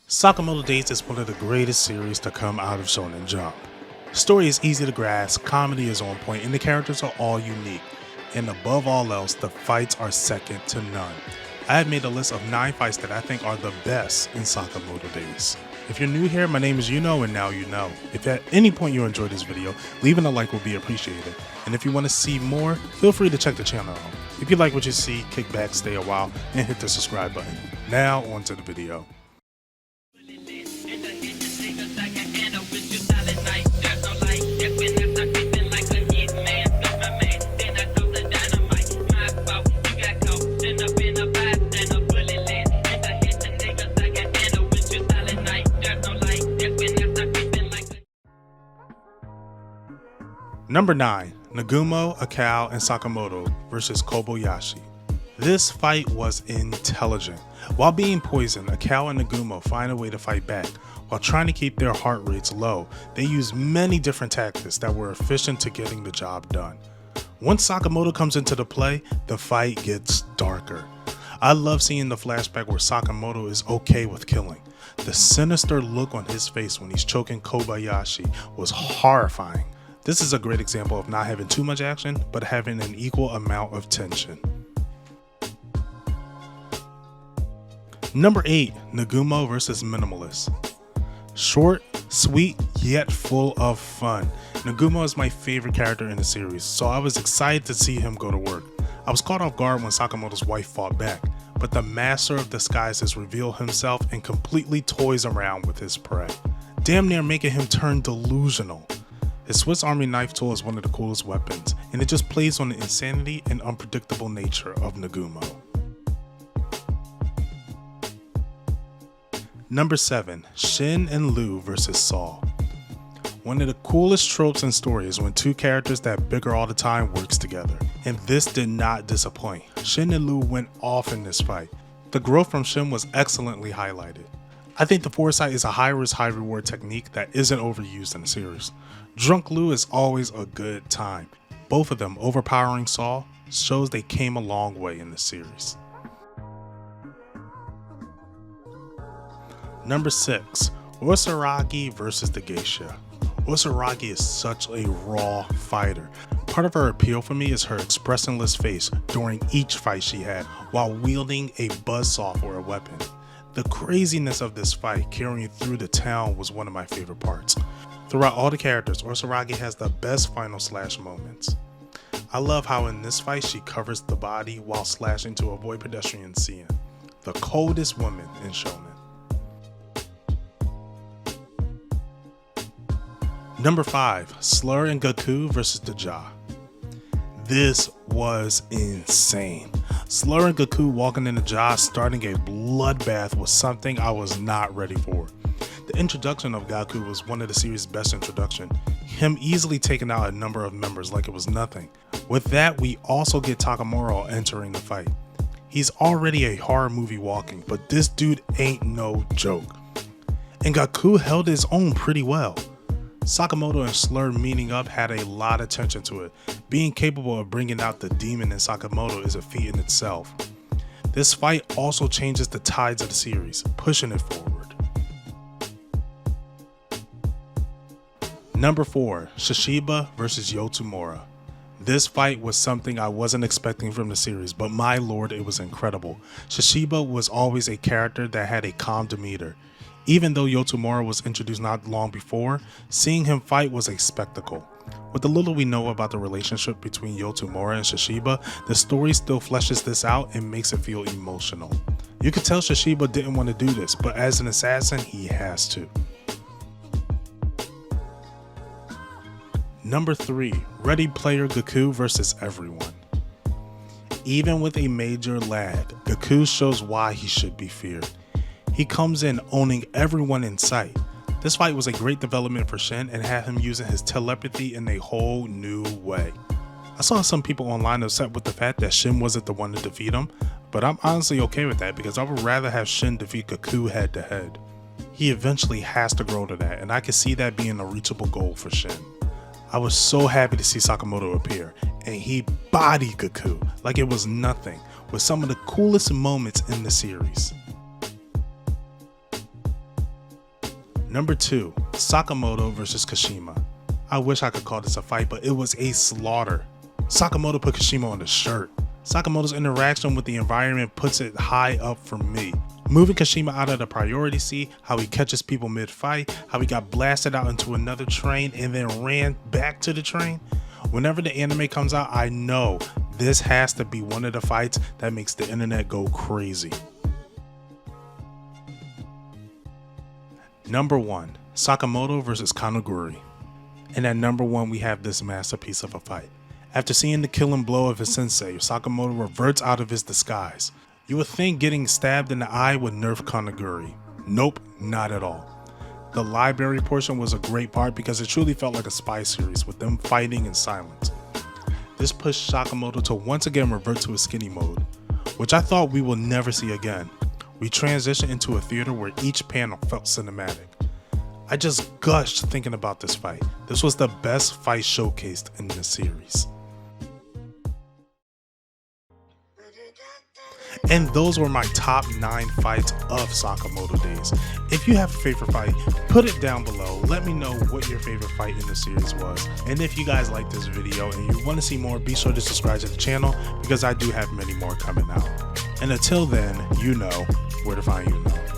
Sakamoto Days is one of the greatest series to come out of Shonen Jump. Story is easy to grasp, comedy is on point, and the characters are all unique. And above all else, the fights are second to none. I have made a list of 9 fights that I think are the best in Sakamoto Days. If you're new here, my name is Yuno, and now you know. If at any point you enjoyed this video, leaving a like will be appreciated. And if you want to see more, feel free to check the channel out. If you like what you see, kick back, stay a while, and hit the subscribe button. Now, on to the video. Number 9. Nagumo, Akao, and Sakamoto vs Kobayashi. This fight was intelligent. While being poisoned, Akao and Nagumo find a way to fight back. While trying to keep their heart rates low, they use many different tactics that were efficient to getting the job done. Once Sakamoto comes into the play, the fight gets darker. I love seeing the flashback where Sakamoto is okay with killing. The sinister look on his face when he's choking Kobayashi was horrifying. This is a great example of not having too much action, but having an equal amount of tension. Number 8. Nagumo vs Minimalist. Short, sweet, yet full of fun. Nagumo is my favorite character in the series, so I was excited to see him go to work. I was caught off guard when Sakamoto's wife fought back, but the master of disguises revealed himself and completely toys around with his prey, damn near making him turn delusional. His Swiss Army knife tool is one of the coolest weapons, and it just plays on the insanity and unpredictable nature of Nagumo. Number 7. Shin and Lou vs Saul. One of the coolest tropes in story is when two characters that bicker all the time works together, and this did not disappoint. Shin and Lou went off in this fight. The growth from Shin was excellently highlighted. I think the foresight is a high risk, high reward technique that isn't overused in the series. Drunk Lou is always a good time. Both of them overpowering Saul shows they came a long way in the series. Number 6. Ursaragi vs the Geisha. Ursaragi is such a raw fighter. Part of her appeal for me is her expressionless face during each fight she had while wielding a buzzsaw for a weapon. The craziness of this fight carrying through the town was one of my favorite parts. Throughout all the characters, Ursaragi has the best final slash moments. I love how in this fight she covers the body while slashing to avoid pedestrians seeing. The coldest woman in Shonen. Number 5. Slur and Goku vs the Ja. This was insane. Slur and Goku walking in the Ja starting a bloodbath was something I was not ready for. The introduction of Goku was one of the series' best introduction, him easily taking out a number of members like it was nothing. With that, we also get Takamura entering the fight. He's already a horror movie walking, but this dude ain't no joke. And Goku held his own pretty well. Sakamoto and Slur meeting up had a lot of tension to it. Being capable of bringing out the demon in Sakamoto is a feat in itself. This fight also changes the tides of the series, pushing it forward. Number 4. Kashima vs Yotomura. This fight was something I wasn't expecting from the series, but my lord, it was incredible. Kashima was always a character that had a calm demeanor. Even though Yotomura was introduced not long before, seeing him fight was a spectacle. With the little we know about the relationship between Yotomura and Kashima, the story still fleshes this out and makes it feel emotional. You could tell Kashima didn't want to do this, but as an assassin, he has to. Number 3. Ready Player Goku vs everyone. Even with a major lad, Goku shows why he should be feared. He comes in owning everyone in sight. This fight was a great development for Shin and had him using his telepathy in a whole new way. I saw some people online upset with the fact that Shin wasn't the one to defeat him, but I'm honestly okay with that because I would rather have Shin defeat Goku head to head. He eventually has to grow to that, and I can see that being a reachable goal for Shin. I was so happy to see Sakamoto appear, and he bodied Goku like it was nothing, with some of the coolest moments in the series. Number 2, Sakamoto versus Kashima. I wish I could call this a fight, but it was a slaughter. Sakamoto put Kashima on the shirt. Sakamoto's interaction with the environment puts it high up for me. Moving Kashima out of the priority seat, how he catches people mid-fight, how he got blasted out into another train and then ran back to the train. Whenever the anime comes out, I know this has to be one of the fights that makes the internet go crazy. Number 1, Sakamoto versus Kaniguri. And at number 1, we have this masterpiece of a fight. After seeing the killing blow of his sensei, Sakamoto reverts out of his disguise. You would think getting stabbed in the eye would nerf Kaniguri. Nope, not at all. The library portion was a great part because it truly felt like a spy series with them fighting in silence. This pushed Sakamoto to once again revert to his skinny mode, which I thought we will never see again. We transitioned into a theater where each panel felt cinematic. I just gushed thinking about this fight. This was the best fight showcased in the series. And those were my top 9 fights of Sakamoto days. If you have a favorite fight, put it down below. Let me know what your favorite fight in the series was. And if you guys like this video and you want to see more, be sure to subscribe to the channel because I do have many more coming out. And until then, you know where to find you know.